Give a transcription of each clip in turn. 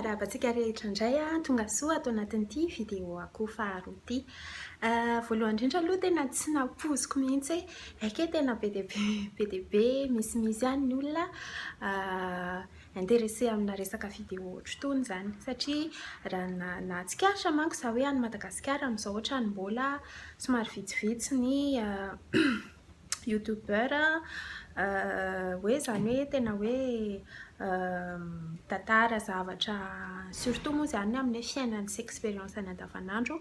Miarahaba antsika rehetra indray tonga soa ato anatin'ity videoako faharoa ity. Voalohany indrindra aloha tena tsy napoziko mihitsy hoe tena be dia be misy ihany ny olona intéressé amina resaka vidéo ohatry itony zany satria raha nahatsikaritra manko za hoe any Madagasikara amin'izao ohatrany mbola somary vitsivitsy ny youtubeur hoe zany hoe tena hoe tantara zavatra surtout moa zany amin'ny fiainany sy expérience any andavanandro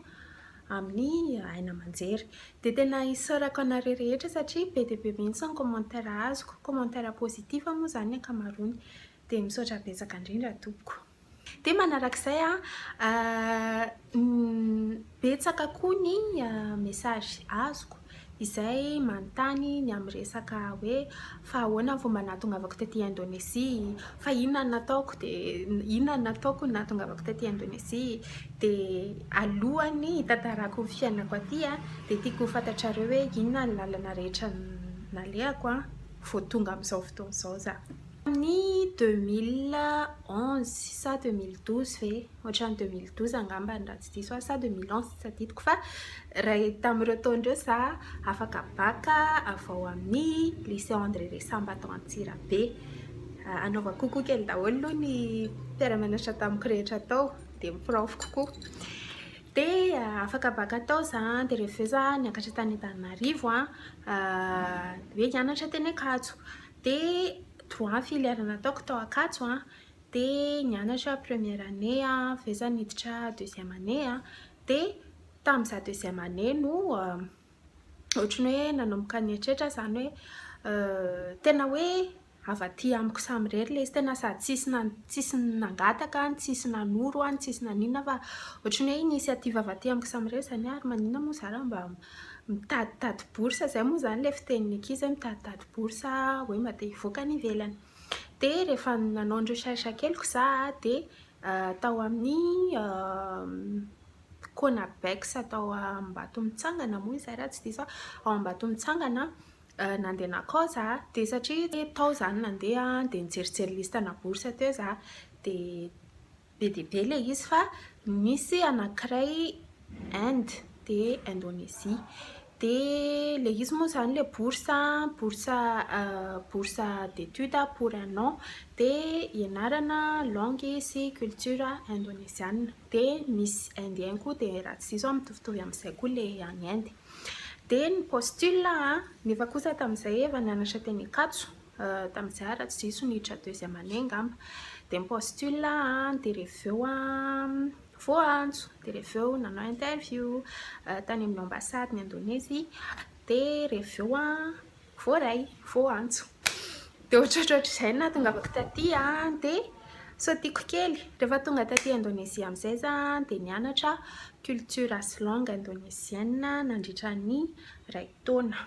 amin'ny aina aman-jery dia tena isaorako anareo rehetra satria be dia be mihitsy ny commentaire azoko, commentaire positif moa zany ankamaroany dia misaotra betsaka indrindra tompoko. Dia manarak'izay betsaka koa ny message azoko izay manontany ny amin'ny resaka hoe fa ahoana ny fomba nahatongavako taty Indonezia, fa inona nataoko nahatongavako taty Indonezia, dia alohany hitantarako ny fiainako aty dia tiako ho fantatrareo hoe inona ny lalana rehetra nalehako vao tonga amin'izao fotoana izao za. Ny 2011 sa 2012 ve ohatrany 2012 angamba raha tsy diso sa 2011 tsy tadidiko fa raha tamin'ireo taon'ireo za afaka baka avao amin'ny lycée André Sambata Antsirabe. Anaovako kokoa kely daholo aloha ny mpiara-mianatra tamiko rehetra tao dia ny prof kokoa. Dia afaka baka tao za dia rehefa za niakatra tany Antananarivo hoe nianatra teny Ankatso dia 3 filière nataoko tao Ankatso dia nianatra première année feza niditra deuxième année dia tamin'iza deuxième année no ohatrany hoe nanomboka nieritreritra zany hoe tena hoe avy aty amiko samy rery le tena sady tsisy nangataka, tsisy nanoro, tsisy naninona fa ohatrany hoe initiative avy aty amiko samy rery zany ary maninona moa zara mba mitaditady bourse zay moa zany le fitenin'ny ankizy mitaditady bourse hoe mba te hivoaka any ivelany. Dia rehefa nanao ny recherche keliko za dia tao amin'ny Konabex tao Ambato mitsangana moa izay raha tsy diso ao Ambato mitsangana nandeha nakao za dia satria tao zany nandeha dia nijerijery listana bourse teo za dia be le izy fa misy anankiray Inde dia Indonésia dia le izy moa zany le bourse d'études pour un an dia ianarana langue sy culture indonésienne dia misy indien koa dia raha tsy diso mitovitovy amin'izay koa le any Inde. Dia ny postule nefa kosa tamin'izay efa nianatra teny Ankatso tamin'izay raha tsy diso niditra deuxième année angamba dia ny postule dia rehefa eo voantso dia rehefa eo nanao interview tany amin'ny ambassade ny Indonezia dia rehefa eo voaray voantso dia ohatrohatr'izay nahatongavako taty dia sautiko kely rehefa tonga taty Indonezia amin'izay za dia nianatra culture sy langue indonésienne nandritra ny 2 taona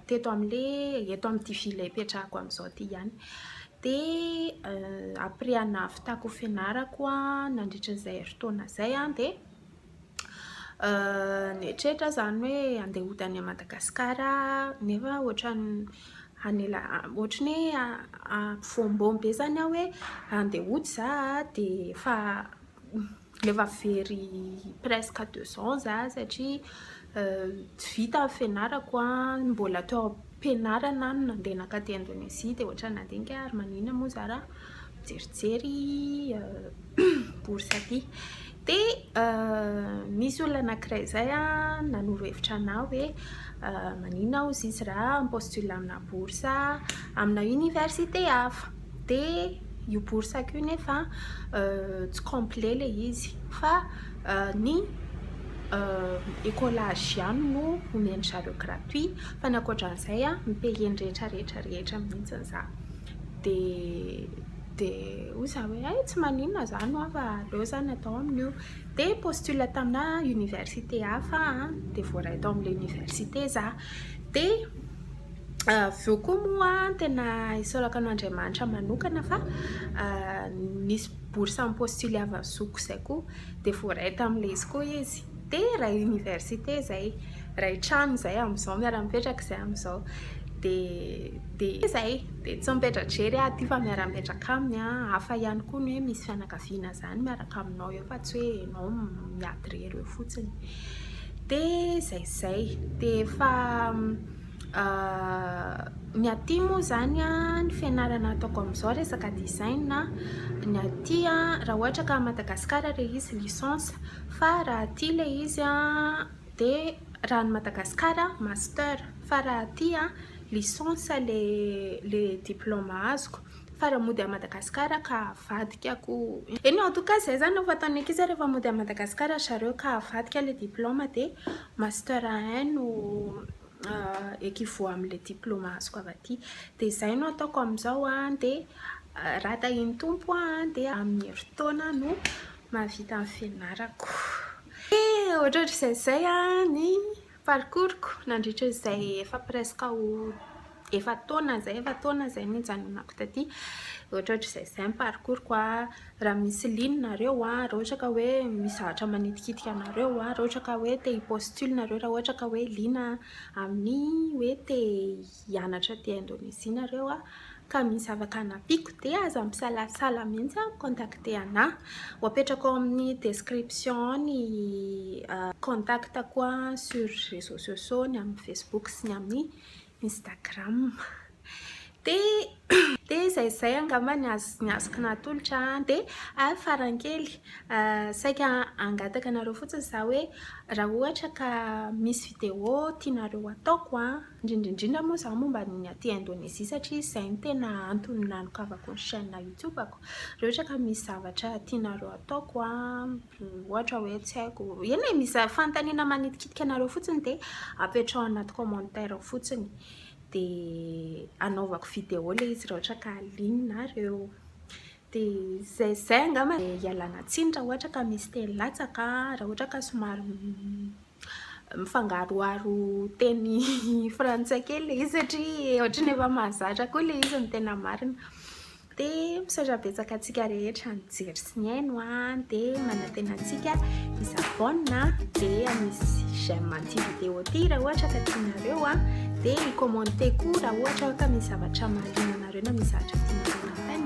eto amin'ity ville ipetrahako amin'izao ty ihany. Dia après nahavitako finarako nandritra izay taona zay dia nieritreritra zany hoe andeha hody any Madagasikara nefa ohatrany ohatrany fomba be zany hoe andeha hody za dia fa lefa very presque 2 ans za satria tsy vita fianarako mbola teo ampianarana nandeha nakaty Indonezia dia ohatrany nandinika ary maninona moa zara mijerijery bourse aty. Dia misy olona anankiray zay nanoro hevitra anao hoe maninona ozy izy raha postule amina bourse amina université hafa dia io bourse io nefa tsy complet le izy fa ny écolage ihany no omeny zareo gratuit fa ny ankoatran'izay mipayeny rehetra mihitsy za dia hoy za hoe tsy maninona zany fa aleo zany atao amin'io dia postule tamina université hafa dia voaray tao amin'ilay université za dia veo koa moa tena isaorako an'Andriamanitra manokana fa nisy bourse amin'ny postule avy azoko zay koa dia voaray tamin'ilay izy koa izy dia raha université zay raha trano zay amin'izao miara-mipetraka zay amin'izao de zay de tsy mipetrajery aty fa miara-mipetraka aminy hafa ihany koa ny hoe misy fianakaviana zany miaraka aminao eo fa tsy hoe enao miady rery eo fotsiny. De zay de fa ny aty moa zany ny fianarana ataoko amin'izao resaka design ny aty raha ohatra ka Madagasikara le izy licence, fa raha aty le izy de raha ny Madagasikara master, fa raha aty licence le diplôme azoko, fa raha mody a Madagasikara ka avadikako. Eny en tout cas zay zany no fataon'ny ankizy rehefa mody a Madagasikara zareo ka avadika le diplôme de master 1 no équivaut am'le diplôme azoko avy aty. De zay no ataoko amin'izao de raha tahin'ny tompo de amin'ny herintaona no mahavita amin'ny fianarako. Ohatrohatry zay ny parcours-ko nandritra izay efa presque ho efa taona zay nijanonako taty. Ohatrohatry zay ny parcours-ko raha misy ligne-nareo raha ohatra ka hoe misy zavatra manitikitika anareo raha ohatra ka hoe te hipostule nareo, raha ohatra ka hoe liana amin'ny hoe te hianatra te Indonezia nareo ka misy zavatra anapiko de aza misalasala mihitsy contacter anahy. Apetrako amin'ny description ny contactako sur réseaux sociaux, ny amin'ny Facebook sy ny amin'ny Instagram. De zay angamba ny azoko natolotra de farankely saika angataka anareo fotsiny za hoe raha ohatra ka misy vidéo tinareo ataoko indrindra moa za momba ny aty Indonezia satria zay ny tena antony nanokavako ny chaîne YouTube-ako. Raha ohatra ka misy zavatra tinareo ataoko ohatra hoe tsy haiko eny misy fanontaniana manitikitika anareo fotsiny de apetrao anaty commentaire fotsiny de anaovako vidéo le izy raha ohatra ka ligne nareo. De zay angamba ialana tsiny raha ohatra ka misy teny latsaka, raha ohatra ka somary mifangaroaro teny frantsay kely le izy satria ohatrany efa mahazatra koa le izy ny tena marina. De misaotra betsaka antsika rehetra nijery sy niaino de manantena antsika isabone de misy j'aime anty vidéo ty raha ohatra ka tianareo de i commenter koa raha ohatra ka misy zavatra mahaliana anareo na misy zavatra tianareo